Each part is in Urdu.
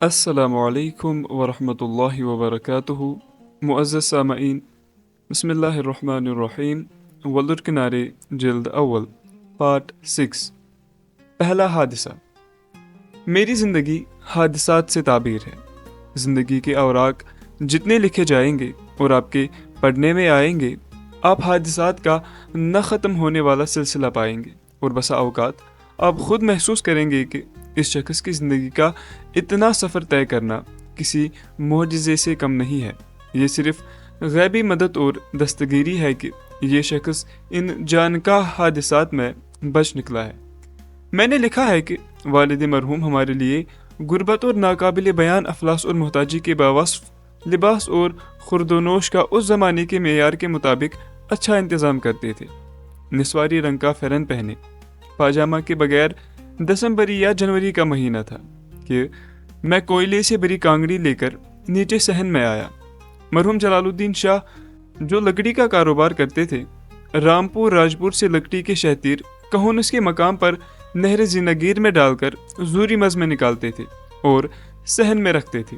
السلام علیکم ورحمۃ اللہ وبرکاتہ۔ معزز سامعین، بسم اللہ الرحمن الرحیم۔ ولر کنارے جلد اول، پارٹ 6۔ پہلا حادثہ۔ میری زندگی حادثات سے تعبیر ہے۔ زندگی کے اوراق جتنے لکھے جائیں گے اور آپ کے پڑھنے میں آئیں گے، آپ حادثات کا نہ ختم ہونے والا سلسلہ پائیں گے، اور بسا اوقات آپ خود محسوس کریں گے کہ اس شخص کی زندگی کا اتنا سفر طے کرنا کسی معجزے سے کم نہیں ہے۔ یہ صرف غیبی مدد اور دستگیری ہے کہ یہ شخص ان جانکاہ حادثات میں بچ نکلا ہے۔ میں نے لکھا ہے کہ والد مرحوم ہمارے لیے غربت اور ناقابل بیان افلاس اور محتاجی کے باوصف لباس اور خورد و نوش کا اس زمانے کے معیار کے مطابق اچھا انتظام کرتے تھے۔ نسواری رنگ کا فرن پہنے، پاجامہ کے بغیر دسمبری یا جنوری کا مہینہ تھا کہ میں کوئلے سے بری کانگڑی لے کر نیچے صحن میں آیا۔ مرحوم جلال الدین شاہ جو لکڑی کا کاروبار کرتے تھے، رامپور راجپور سے لکڑی کے شہتیر کہونس کے مقام پر نہر زینگیر میں ڈال کر زوری مز میں نکالتے تھے اور صحن میں رکھتے تھے۔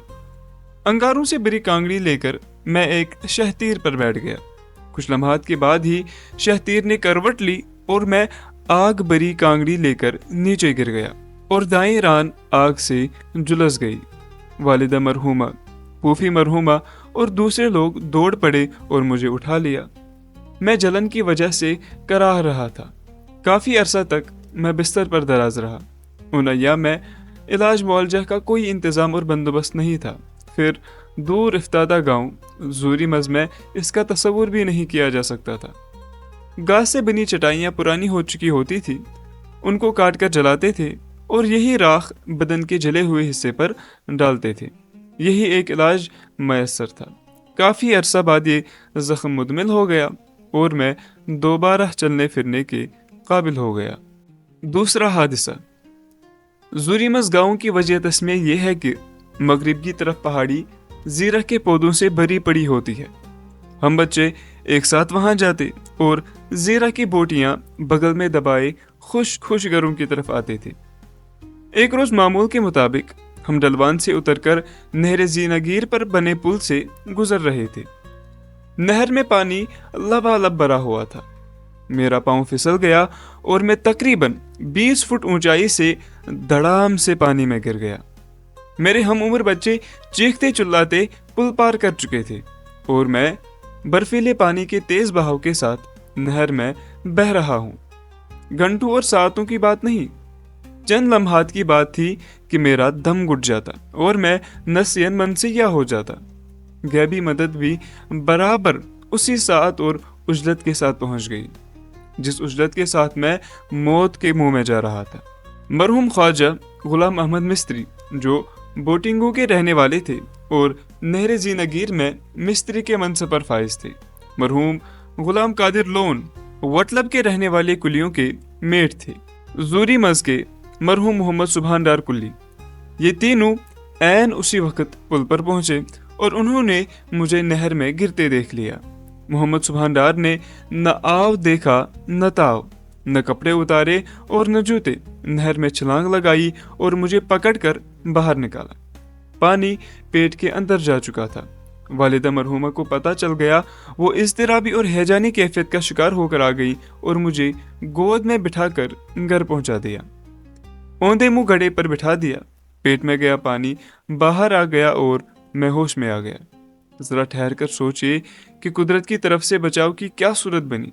انگاروں سے بری کانگڑی لے کر میں ایک شہتیر پر بیٹھ گیا۔ کچھ لمحات کے بعد ہی شہتیر نے کروٹ لی اور میں آگ بری کانگڑی لے کر نیچے گر گیا اور دائیں ران آگ سے جلس گئی۔ والدہ مرحومہ، پھوپھی مرحومہ اور دوسرے لوگ دوڑ پڑے اور مجھے اٹھا لیا۔ میں جلن کی وجہ سے کراہ رہا تھا۔ کافی عرصہ تک میں بستر پر دراز رہا۔ ان ایام میں علاج معالجہ کا کوئی انتظام اور بندوبست نہیں تھا۔ پھر دور افتادہ گاؤں زوری مز میں اس کا تصور بھی نہیں کیا جا سکتا تھا۔ گھاس سے بنی چٹائیاں پرانی ہو چکی ہوتی تھی، ان کو کاٹ کر جلاتے تھے اور یہی راکھ بدن کے جلے ہوئے حصے پر ڈالتے تھے۔ یہی ایک علاج میسر تھا۔ کافی عرصہ بعد یہ زخم مدمل ہو گیا اور میں دوبارہ چلنے پھرنے کے قابل ہو گیا۔ دوسرا حادثہ۔ زوریمز گاؤں کی وجہ تسمیہ یہ ہے کہ مغرب کی طرف پہاڑی زیرہ کے پودوں سے بھری پڑی ہوتی ہے۔ ہم بچے ایک ساتھ وہاں جاتے اور زیرہ کی بوٹیاں بغل میں دبائے خوش گھروں کی طرف آتے تھے۔ ایک روز معمول کے مطابق ہم ڈلوان سے اتر کر نہر زینگیر پر بنے پل سے گزر رہے تھے۔ نہر میں پانی لبالب بھرا ہوا تھا۔ میرا پاؤں پھسل گیا اور میں تقریباً 20 فٹ اونچائی سے دھڑام سے پانی میں گر گیا۔ میرے ہم عمر بچے چیختے چلاتے پل پار کر چکے تھے اور میں برفیلے پانی کے تیز بہاؤ کے ساتھ نہر میں بہہ رہا ہوں۔ گھنٹوں اور ساعتوں کی بات نہیں، چند لمحات کی بات تھی کہ میرا دم گھٹ جاتا اور میں نسین منسیہ ہو جاتا۔ غیبی مدد بھی برابر اسی ساعت اور عجلت کے ساتھ پہنچ گئی جس عجلت کے ساتھ میں موت کے منہ میں جا رہا تھا۔ مرحوم خواجہ غلام احمد مستری جو بوٹنگوں کے رہنے والے تھے اور نہر زینگیر میں مستری کے منصب پر فائز تھے۔ مرحوم غلام قادر لون وٹلب کے رہنے والے کلیوں کے میٹ تھے۔ زوری مز کے مرحوم محمد سبحان ڈار کلی، یہ تینوں عین اسی وقت پل پر پہنچے اور انہوں نے مجھے نہر میں گرتے دیکھ لیا۔ محمد سبحان ڈار نے نہ آو دیکھا نہ تاؤ، نہ کپڑے اتارے اور نہ جوتے، نہر میں چھلانگ لگائی اور مجھے پکڑ کر باہر نکالا۔ پانی پیٹ کے اندر جا چکا تھا۔ والدہ مرحومہ کو پتہ چل گیا، وہ اضطرابی اور ہیجانی کیفیت کا شکار ہو کر آ گئی اور مجھے گود میں بٹھا کر گھر پہنچا دیا۔ اوندے منہ گھڑے پر بٹھا دیا۔ پیٹ میں گیا پانی باہر آ گیا اور میں ہوش میں آ گیا۔ ذرا ٹھہر کر سوچئے کہ قدرت کی طرف سے بچاؤ کی کیا صورت بنی۔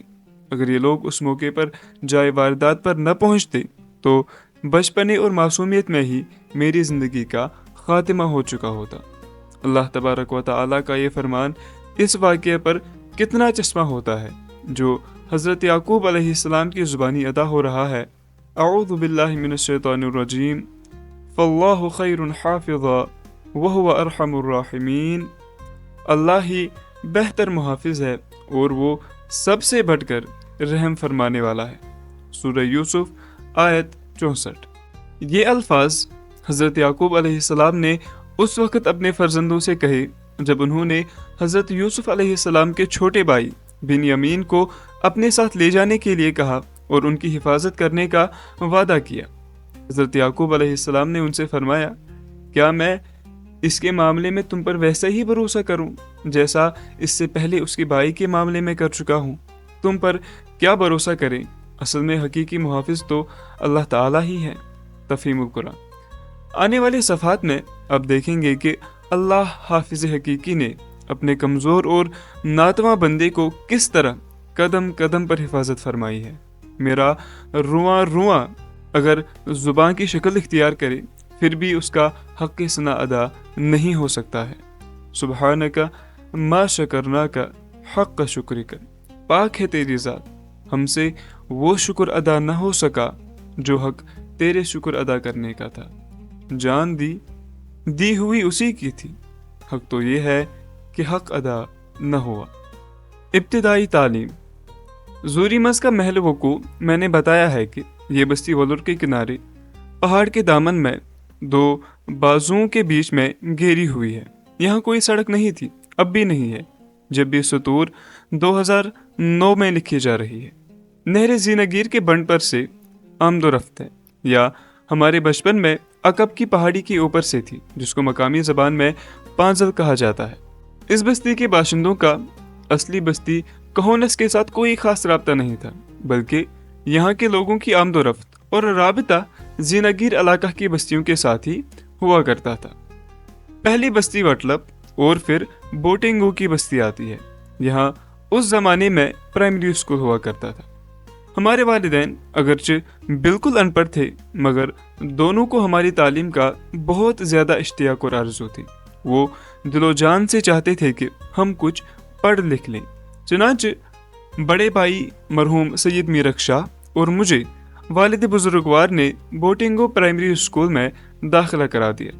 اگر یہ لوگ اس موقع پر جائے واردات پر نہ پہنچتے تو بچپنے اور معصومیت میں ہی میری زندگی کا خاتمہ ہو چکا ہوتا۔ اللہ تبارک و تعالیٰ کا یہ فرمان اس واقعے پر کتنا چشمہ ہوتا ہے جو حضرت یعقوب علیہ السلام کی زبانی ادا ہو رہا ہے۔ اعوذ باللہ من الشیطان الرجیم، فاللہ خیر حافظا وہو ارحم الراحمین۔ اللہ ہی بہتر محافظ ہے اور وہ سب سے بڑھ کر رحم فرمانے والا ہے۔ سورہ یوسف آیت 64۔ یہ الفاظ حضرت یعقوب علیہ السلام نے اس وقت اپنے فرزندوں سے کہے جب انہوں نے حضرت یوسف علیہ السلام کے چھوٹے بھائی بنیامین کو اپنے ساتھ لے جانے کے لیے کہا اور ان کی حفاظت کرنے کا وعدہ کیا۔ حضرت یعقوب علیہ السلام نے ان سے فرمایا، کیا میں اس کے معاملے میں تم پر ویسا ہی بھروسہ کروں جیسا اس سے پہلے اس کے بھائی کے معاملے میں کر چکا ہوں؟ تم پر کیا بھروسہ کریں؟ اصل میں حقیقی محافظ تو اللہ تعالیٰ ہی ہے۔ تفہیم القرآن۔ آنے والے صفحات میں اب دیکھیں گے کہ اللہ حافظ حقیقی نے اپنے کمزور اور ناتواں بندے کو کس طرح قدم قدم پر حفاظت فرمائی ہے۔ میرا رواں رواں اگر زبان کی شکل اختیار کرے پھر بھی اس کا حق ثنا ادا نہیں ہو سکتا ہے۔ سبحانک ما شکرناک حق شکرک، پاک ہے تیری ذات، ہم سے وہ شکر ادا نہ ہو سکا جو حق تیرے شکر ادا کرنے کا تھا۔ جان دی ہوئی اسی کی تھی، حق تو یہ ہے کہ حق ادا نہ ہوا۔ ابتدائی تعلیم۔ زوریمز کا محل وقوع میں نے بتایا ہے کہ یہ بستی ولر کے کنارے پہاڑ کے دامن میں دو بازوؤں کے بیچ میں گھیری ہوئی ہے۔ یہاں کوئی سڑک نہیں تھی، اب بھی نہیں ہے، جب بھی سطور 2009 میں لکھی جا رہی ہے۔ نہر زینگیر کے بند پر سے آمد و رفت ہے، یا ہمارے بچپن میں عقب کی پہاڑی کے اوپر سے تھی، جس کو مقامی زبان میں پانزل کہا جاتا ہے۔ اس بستی کے باشندوں کا اصلی بستی کہونس کے ساتھ کوئی خاص رابطہ نہیں تھا، بلکہ یہاں کے لوگوں کی آمد و رفت اور رابطہ زینگیر علاقہ کی بستیوں کے ساتھ ہی ہوا کرتا تھا۔ پہلی بستی وٹلب اور پھر بوٹنگو کی بستی آتی ہے۔ یہاں اس زمانے میں پرائمری اسکول ہوا کرتا تھا۔ ہمارے والدین اگرچہ بالکل ان پڑھ تھے، مگر دونوں کو ہماری تعلیم کا بہت زیادہ اشتیاق اور آرزو تھی۔ وہ دل و جان سے چاہتے تھے کہ ہم کچھ پڑھ لکھ لیں۔ چنانچہ بڑے بھائی مرحوم سید میرک شاہ اور مجھے والد بزرگوار نے بوٹنگو پرائمری اسکول میں داخلہ کرا دیا۔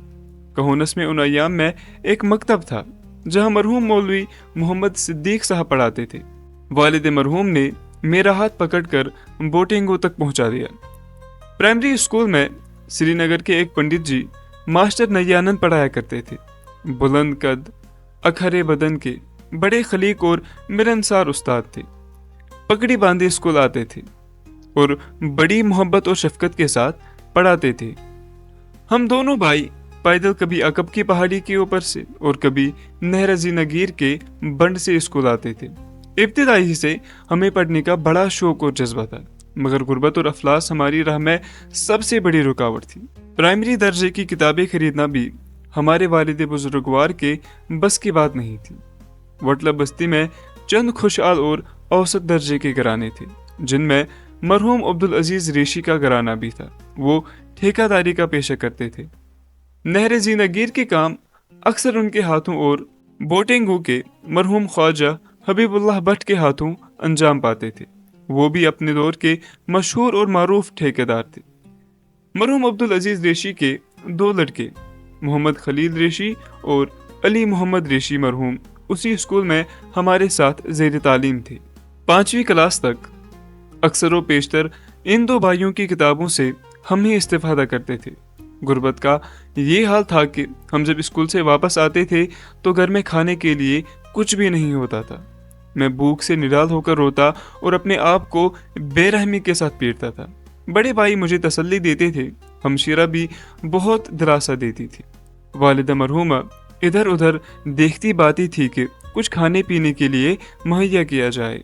کہونس میں ان ایام میں ایک مکتب تھا جہاں مرحوم مولوی محمد صدیق صاحب پڑھاتے تھے۔ والد مرحوم نے میرا ہاتھ پکڑ کر بوٹنگو تک پہنچا دیا۔ پرائمری اسکول میں سری نگر کے ایک پنڈت جی ماسٹر نیانند پڑھایا کرتے تھے۔ بلند قد، اکھرے بدن کے، بڑے خلیق اور ملنسار استاد تھے۔ پگڑی باندھے اسکول آتے تھے اور بڑی محبت اور شفقت کے ساتھ پڑھاتے تھے۔ ہم دونوں بھائی پیدل کبھی عقب کی پہاڑی کے اوپر سے اور کبھی نہر زینگیر کے بند سے اسکول آتے تھے۔ ابتدائی سے ہمیں پڑھنے کا بڑا شوق اور جذبہ تھا، مگر غربت اور افلاس ہماری راہ میں سب سے بڑی رکاوٹ تھی۔ پرائمری درجے کی کتابیں خریدنا بھی ہمارے والد بزرگوار کے بس کی بات نہیں تھی۔ وٹلب بستی میں چند خوشحال اور اوسط درجے کے گھرانے تھے، جن میں مرحوم عبدالعزیز ریشی کا گھرانہ بھی تھا۔ وہ ٹھیکہ داری کا پیشہ کرتے تھے۔ نہر زینگیر کے کام اکثر ان کے ہاتھوں اور بوٹنگو کے مرحوم خواجہ حبیب اللہ بٹ کے ہاتھوں انجام پاتے تھے۔ وہ بھی اپنے دور کے مشہور اور معروف ٹھیکے دار تھے۔ مرحوم عبدالعزیز ریشی کے دو لڑکے محمد خلیل ریشی اور علی محمد ریشی مرحوم اسی اسکول میں ہمارے ساتھ زیر تعلیم تھے۔ 5ویں کلاس تک اکثر و بیشتر ان دو بھائیوں کی کتابوں سے ہم ہی استفادہ کرتے تھے۔ غربت کا یہ حال تھا کہ ہم جب اسکول سے واپس آتے تھے تو گھر میں کھانے کے لیے کچھ بھی نہیں ہوتا تھا۔ میں بھوک سے نڈال ہو کر روتا اور اپنے آپ کو بے رحمی کے ساتھ پیٹتا تھا۔ بڑے بھائی مجھے تسلی دیتے تھے، ہمشیرہ بھی بہت دلاسا دیتی تھی۔ والدہ مرحومہ ادھر ادھر دیکھتی باتی تھی کہ کچھ کھانے پینے کے لیے مہیا کیا جائے۔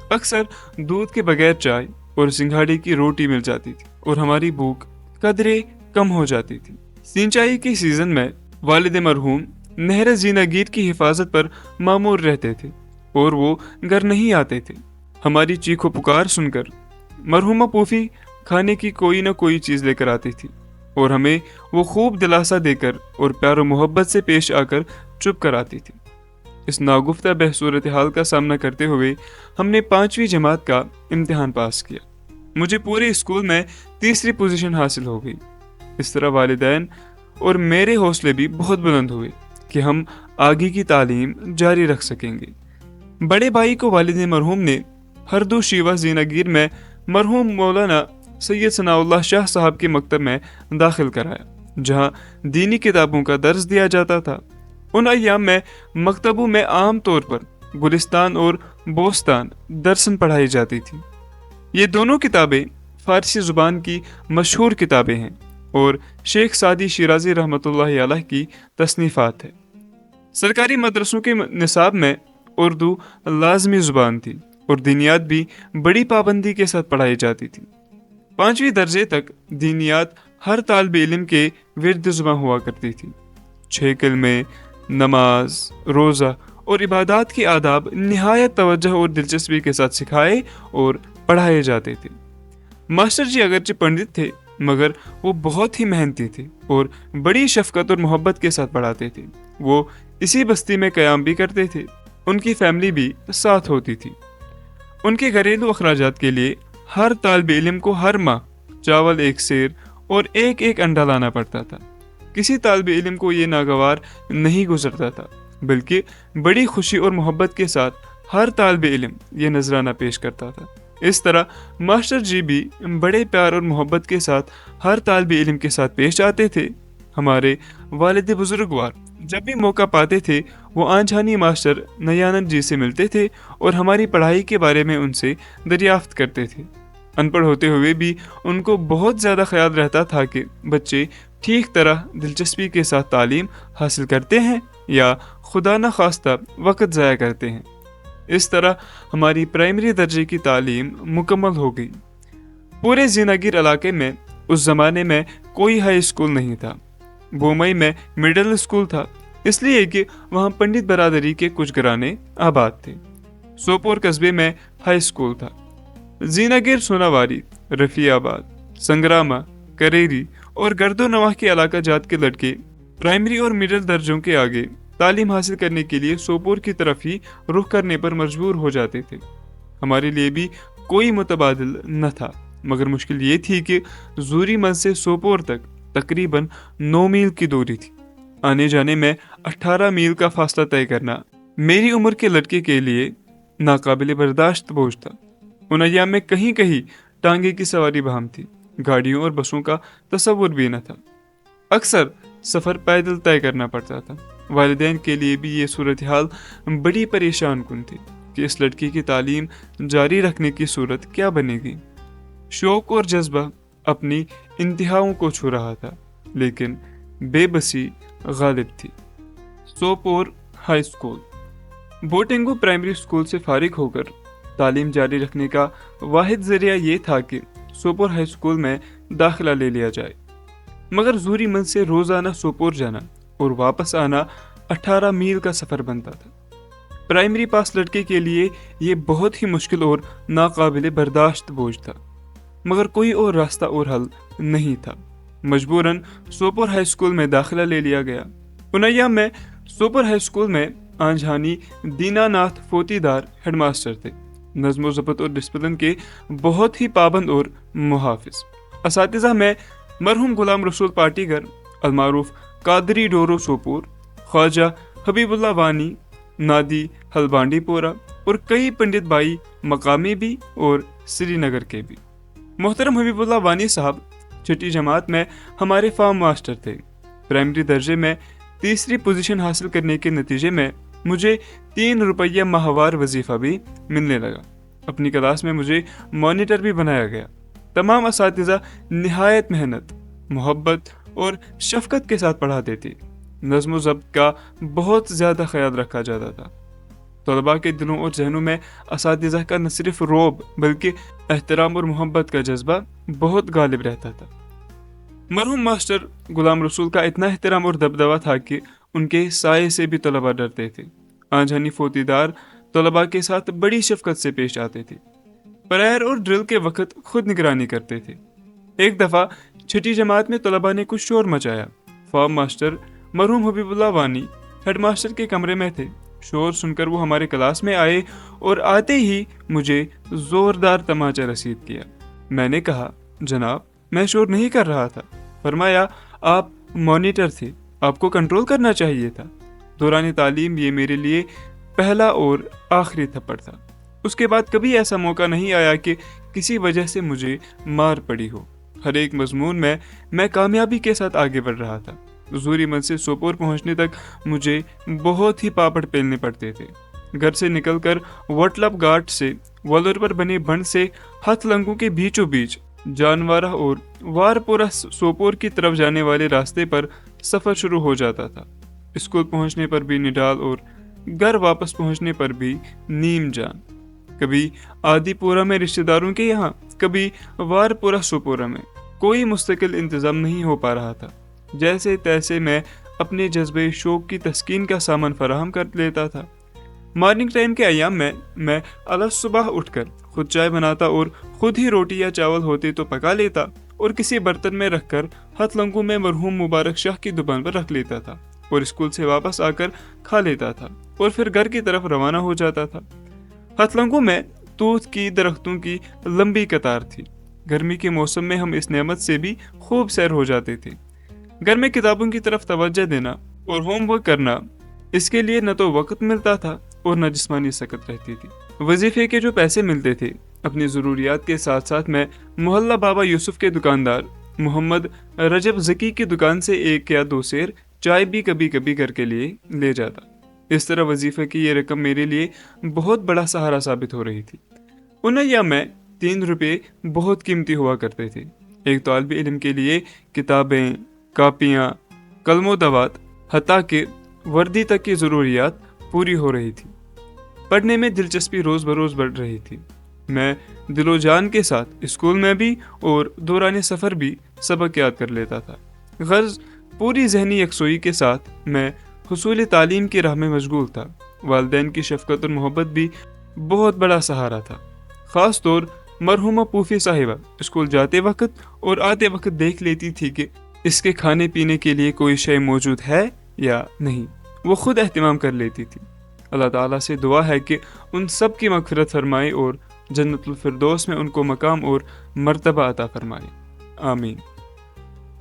اکثر دودھ کے بغیر چائے اور سنگھاڑے کی روٹی مل جاتی تھی اور ہماری بھوک قدرے کم ہو جاتی تھی۔ سینچائی کے سیزن میں والد مرحوم نہر زینگیر کی حفاظت پر مامور رہتے تھے اور وہ گھر نہیں آتے تھے۔ ہماری چیخ و پکار سن کر مرحومہ پوفی کھانے کی کوئی نہ کوئی چیز لے کر آتی تھی اور ہمیں وہ خوب دلاسا دے کر اور پیار و محبت سے پیش آ کر چپ کر آتی تھی۔ اس ناگفتہ بہ صورتحال کا سامنا کرتے ہوئے ہم نے 5ویں جماعت کا امتحان پاس کیا۔ مجھے پورے اسکول میں 3ری پوزیشن حاصل ہو گئی۔ اس طرح والدین اور میرے حوصلے بھی بہت بلند ہوئے کہ ہم آگے کی تعلیم جاری رکھ سکیں گے۔ بڑے بھائی کو والد مرحوم نے ہردو شیوا زینگیر میں مرحوم مولانا سید ثناء اللہ شاہ صاحب کے مکتب میں داخل کرایا، جہاں دینی کتابوں کا درس دیا جاتا تھا۔ ان ایام میں مکتبوں میں عام طور پر گلستان اور بوستان درسن پڑھائی جاتی تھی۔ یہ دونوں کتابیں فارسی زبان کی مشہور کتابیں ہیں اور شیخ سعدی شیرازی رحمتہ علیہ کی تصنیفات ہے۔ سرکاری مدرسوں کے نصاب میں اردو لازمی زبان تھی اور دینیات بھی بڑی پابندی کے ساتھ پڑھائی جاتی تھی۔ 5ویں درجے تک دینیات ہر طالب علم کے ورد زباں ہوا کرتی تھی۔ 6 کلمے، نماز، روزہ اور عبادات کے آداب نہایت توجہ اور دلچسپی کے ساتھ سکھائے اور پڑھائے جاتے تھے۔ ماسٹر جی اگرچہ پنڈت تھے مگر وہ بہت ہی محنتی تھے اور بڑی شفقت اور محبت کے ساتھ پڑھاتے تھے۔ وہ اسی بستی میں قیام بھی کرتے تھے۔ ان کی فیملی بھی ساتھ ہوتی تھی۔ ان کے گھریلو اخراجات کے لیے ہر طالب علم کو ہر ماہ چاول 1 سیر اور ایک انڈا لانا پڑتا تھا۔ کسی طالب علم کو یہ ناگوار نہیں گزرتا تھا، بلکہ بڑی خوشی اور محبت کے ساتھ ہر طالب علم یہ نذرانہ پیش کرتا تھا۔ اس طرح ماسٹر جی بھی بڑے پیار اور محبت کے ساتھ ہر طالب علم کے ساتھ پیش آتے تھے۔ ہمارے والد بزرگوار جب بھی موقع پاتے تھے وہ آنجھانی ماسٹر نیانند جی سے ملتے تھے اور ہماری پڑھائی کے بارے میں ان سے دریافت کرتے تھے۔ ان پڑھ ہوتے ہوئے بھی ان کو بہت زیادہ خیال رہتا تھا کہ بچے ٹھیک طرح دلچسپی کے ساتھ تعلیم حاصل کرتے ہیں یا خدا نخواستہ وقت ضائع کرتے ہیں۔ اس طرح ہماری پرائمری درجے کی تعلیم مکمل ہو گئی۔ پورے زیناگیر علاقے میں اس زمانے میں کوئی ہائی اسکول نہیں تھا۔ بومئی میں مڈل اسکول تھا، اس لیے کہ وہاں پنڈت برادری کے کچھ گھرانے آباد تھے۔ سوپور قصبے میں ہائی اسکول تھا۔ زیناگیر، سوناواری، رفیع آباد، سنگراما، کریری اور گردو نواح کے علاقہ جات کے لڑکے پرائمری اور مڈل درجوں کے آگے تعلیم حاصل کرنے کے لیے سوپور کی طرف ہی رخ کرنے پر مجبور ہو جاتے تھے۔ ہمارے لیے بھی کوئی متبادل نہ تھا، مگر مشکل یہ تھی کہ زوری مل سے سوپور تک تقریباً 9 میل کی دوری تھی۔ آنے جانے میں 18 میل کا فاصلہ طے کرنا میری عمر کے لڑکے کے لیے ناقابل برداشت بوجھ تھا۔ ان ایام میں کہیں کہیں ٹانگے کی سواری بہم تھی، گاڑیوں اور بسوں کا تصور بھی نہ تھا۔ اکثر سفر پیدل طے کرنا پڑتا تھا۔ والدین کے لیے بھی یہ صورتحال بڑی پریشان کن تھی کہ اس لڑکی کی تعلیم جاری رکھنے کی صورت کیا بنے گی۔ شوق اور جذبہ اپنی انتہاؤں کو چھو رہا تھا، لیکن بے بسی غالب تھی۔ Sopore high school. Botingo primary school سے فارغ ہو کر تعلیم جاری رکھنے کا واحد ذریعہ یہ تھا کہ سوپور ہائی اسکول میں داخلہ لے لیا جائے، مگر زوری مل سے روزانہ سوپور جانا اور واپس آنا 18 میل کا سفر بنتا تھا۔ پرائمری پاس لڑکے کے لیے یہ بہت ہی مشکل اور ناقابل برداشت بوجھ تھا، مگر کوئی اور راستہ اور حل نہیں تھا۔ مجبوراً سوپور ہائی اسکول میں داخلہ لے لیا گیا۔ ان ایام میں سوپور ہائی اسکول میں آنجھانی دینا ناتھ فوتیدار ہیڈ ماسٹر تھے، نظم و ضبط اور ڈسپلن کے بہت ہی پابند اور محافظ۔ اساتذہ میں مرحوم غلام رسول پاٹیگر، المعروف قادری ڈورو سوپور، خواجہ حبیب اللہ وانی، نادی ہلبانڈی پورا اور کئی پنڈت بھائی مقامی بھی اور سری نگر کے بھی۔ محترم حبیب اللہ وانی صاحب 6ٹھی جماعت میں ہمارے فارم ماسٹر تھے۔ پرائمری درجے میں 3ری پوزیشن حاصل کرنے کے نتیجے میں مجھے 3 روپیہ ماہوار وظیفہ بھی ملنے لگا۔ اپنی کلاس میں مجھے مانیٹر بھی بنایا گیا۔ تمام اساتذہ نہایت محنت، محبت اور شفقت کے ساتھ پڑھاتے تھے۔ نظم و ضبط کا بہت زیادہ خیال رکھا جاتا تھا۔ طلباء کے دلوں اور ذہنوں میں اساتذہ کا نہ صرف رعب بلکہ احترام اور محبت کا جذبہ بہت غالب رہتا تھا۔ مرحوم ماسٹر غلام رسول کا اتنا احترام اور دبدبہ تھا کہ ان کے سائے سے بھی طلباء ڈرتے تھے۔ آنجھانی فوتیدار طلباء کے ساتھ بڑی شفقت سے پیش آتے تھے۔ پریئر اور ڈرل کے وقت خود نگرانی کرتے تھے۔ ایک دفعہ 6ٹھی جماعت میں طلباء نے کچھ شور مچایا۔ فارم ماسٹر مرحوم حبیب اللہ وانی ہیڈ ماسٹر کے کمرے میں تھے۔ شور سن کر وہ ہمارے کلاس میں آئے اور آتے ہی مجھے زوردار تماچا رسید کیا۔ میں نے کہا، جناب میں شور نہیں کر رہا تھا۔ فرمایا، آپ مانیٹر تھے، آپ کو کنٹرول کرنا چاہیے تھا۔ دوران تعلیم یہ میرے لیے پہلا اور آخری تھپڑ تھا۔ اس کے بعد کبھی ایسا موقع نہیں آیا کہ کسی وجہ سے مجھے مار پڑی ہو۔ ہر ایک مضمون میں میں کامیابی کے ساتھ آگے بڑھ رہا تھا۔ زوری مل سے سوپور پہنچنے تک مجھے بہت ہی پاپڑ پیلنے پڑتے تھے۔ گھر سے نکل کر وٹلپ گھاٹ سے ولور پر بنے بند سے ہتھ لنگوں کے بیچوں بیچ جانوارہ اور وارپورہ سوپور کی طرف جانے والے راستے پر سفر شروع ہو جاتا تھا۔ اسکول پہنچنے پر بھی نڈال اور گھر واپس پہنچنے پر بھی نیم جان۔ کبھی آدی پورہ میں رشتہ داروں کے یہاں، کبھی وارپورہ سوپورہ میں۔ کوئی مستقل انتظام نہیں ہو پا رہا تھا۔ جیسے تیسے میں اپنے جذبے شوق کی تسکین کا سامان فراہم کر لیتا تھا۔ مارننگ ٹائم کے ایام میں الگ صبح اٹھ کر خود چائے بناتا اور خود ہی روٹی یا چاول ہوتے تو پکا لیتا اور کسی برتن میں رکھ کر ہتھ لنگوں میں مرحوم مبارک شاہ کی دکان پر رکھ لیتا تھا اور اسکول سے واپس آ کر کھا لیتا تھا اور پھر گھر کی طرف روانہ ہو جاتا تھا۔ ہتھ لنگوں میں توت کی درختوں کی لمبی قطار تھی۔ گرمی کے موسم میں ہم اس نعمت سے بھی خوب سیر ہو جاتے تھے۔ گھر میں کتابوں کی طرف توجہ دینا اور ہوم ورک کرنا، اس کے لیے نہ تو وقت ملتا تھا اور نہ جسمانی سکت رہتی تھی۔ وظیفے کے جو پیسے ملتے تھے، اپنی ضروریات کے ساتھ ساتھ میں محلہ بابا یوسف کے دکاندار محمد رجب ذکی کی دکان سے 1 یا 2 سیر چائے بھی کبھی کبھی گھر کے لیے لے جاتا۔ اس طرح وظیفے کی یہ رقم میرے لیے بہت بڑا سہارا ثابت ہو رہی تھی۔ ان ایام میں 3 روپے بہت قیمتی ہوا کرتے تھے۔ ایک طالب علم کے لیے کتابیں، کاپیاں، قلم و دوات، حتیٰ کہ وردی تک کی ضروریات پوری ہو رہی تھی۔ پڑھنے میں دلچسپی روز بروز بڑھ رہی تھی۔ میں دل و جان کے ساتھ اسکول میں بھی اور دوران سفر بھی سبق یاد کر لیتا تھا۔ غرض پوری ذہنی یکسوئی کے ساتھ میں حصول تعلیم کی راہ میں مشغول تھا۔ والدین کی شفقت اور محبت بھی بہت بڑا سہارا تھا۔ خاص طور مرحومہ پوفی صاحبہ اسکول جاتے وقت اور آتے وقت دیکھ لیتی تھی کہ اس کے کھانے پینے کے لیے کوئی شے موجود ہے یا نہیں۔ وہ خود اہتمام کر لیتی تھی۔ اللہ تعالیٰ سے دعا ہے کہ ان سب کی مغفرت فرمائے اور جنت الفردوس میں ان کو مقام اور مرتبہ عطا فرمائے، آمین۔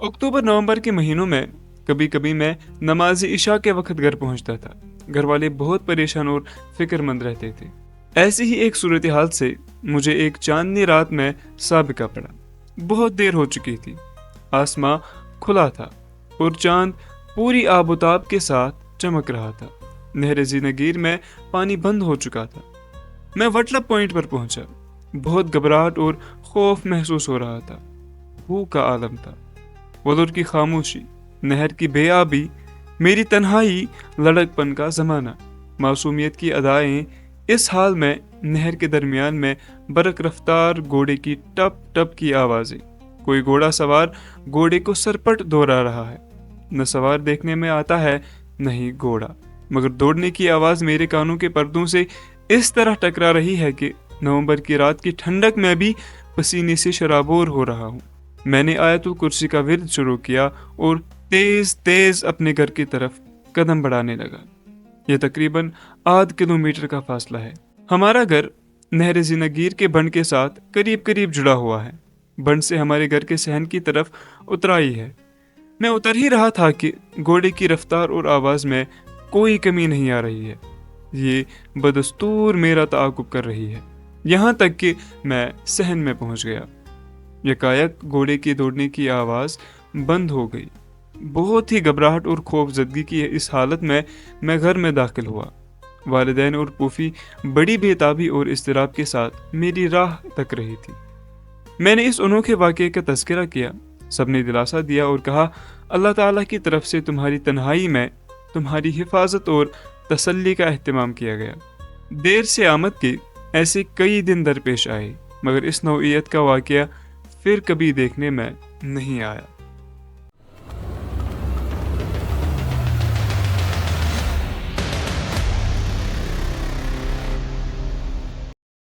اکتوبر نومبر کے مہینوں میں کبھی کبھی میں نماز عشاء کے وقت گھر پہنچتا تھا۔ گھر والے بہت پریشان اور فکر مند رہتے تھے۔ ایسی ہی ایک صورتحال سے مجھے ایک چاندنی رات میں سابقہ پڑا۔ بہت دیر ہو چکی تھی، آسماں کھلا تھا اور چاند پوری آب و تاب کے ساتھ چمک رہا تھا۔ نہر زینگیر میں پانی بند ہو چکا تھا۔ میں وٹلب پوائنٹ پر پہنچا۔ بہت گھبراہٹ اور خوف محسوس ہو رہا تھا۔ بھوک کا عالم تھا۔ ولر کی خاموشی، نہر کی بے آبی، میری تنہائی، لڑک پن کا زمانہ، معصومیت کی ادائیں۔ اس حال میں نہر کے درمیان میں برق رفتار گھوڑے کی ٹپ ٹپ کی آوازیں۔ کوئی گھوڑا سوار گھوڑے کو سرپٹ دوڑا رہا ہے۔ نہ سوار دیکھنے میں آتا ہے، نہ ہی گھوڑا، مگر دوڑنے کی آواز میرے کانوں کے پردوں سے اس طرح ٹکرا رہی ہے کہ نومبر کی رات کی ٹھنڈک میں بھی پسینے سے شرابور ہو رہا ہوں۔ میں نے آیت الکرسی کا ورد شروع کیا اور تیز تیز اپنے گھر کی طرف قدم بڑھانے لگا۔ یہ تقریباً 0.5 کلومیٹر کا فاصلہ ہے۔ ہمارا گھر نہر زینگیر کے بند کے ساتھ قریب قریب جڑا ہوا ہے۔ بند سے ہمارے گھر کے صحن کی طرف اترائی ہے۔ میں اتر ہی رہا تھا کہ گھوڑے کی رفتار اور آواز میں کوئی کمی نہیں آ رہی ہے۔ یہ بدستور میرا تعاقب کر رہی ہے، یہاں تک کہ میں صحن میں پہنچ گیا۔ یکایک گھوڑے کی دوڑنے کی آواز بند ہو گئی۔ بہت ہی گھبراہٹ اور خوف زدگی کی اس حالت میں گھر میں داخل ہوا۔ والدین اور پوفی بڑی بے تابی اور اضطراب کے ساتھ میری راہ تک رہی تھی۔ میں نے اس انوکھے واقعے کا تذکرہ کیا۔ سب نے دلاسا دیا اور کہا، اللہ تعالیٰ کی طرف سے تمہاری تنہائی میں تمہاری حفاظت اور تسلی کا اہتمام کیا گیا۔ دیر سے آمد کے ایسے کئی دن درپیش آئے، مگر اس نوعیت کا واقعہ پھر کبھی دیکھنے میں نہیں آیا۔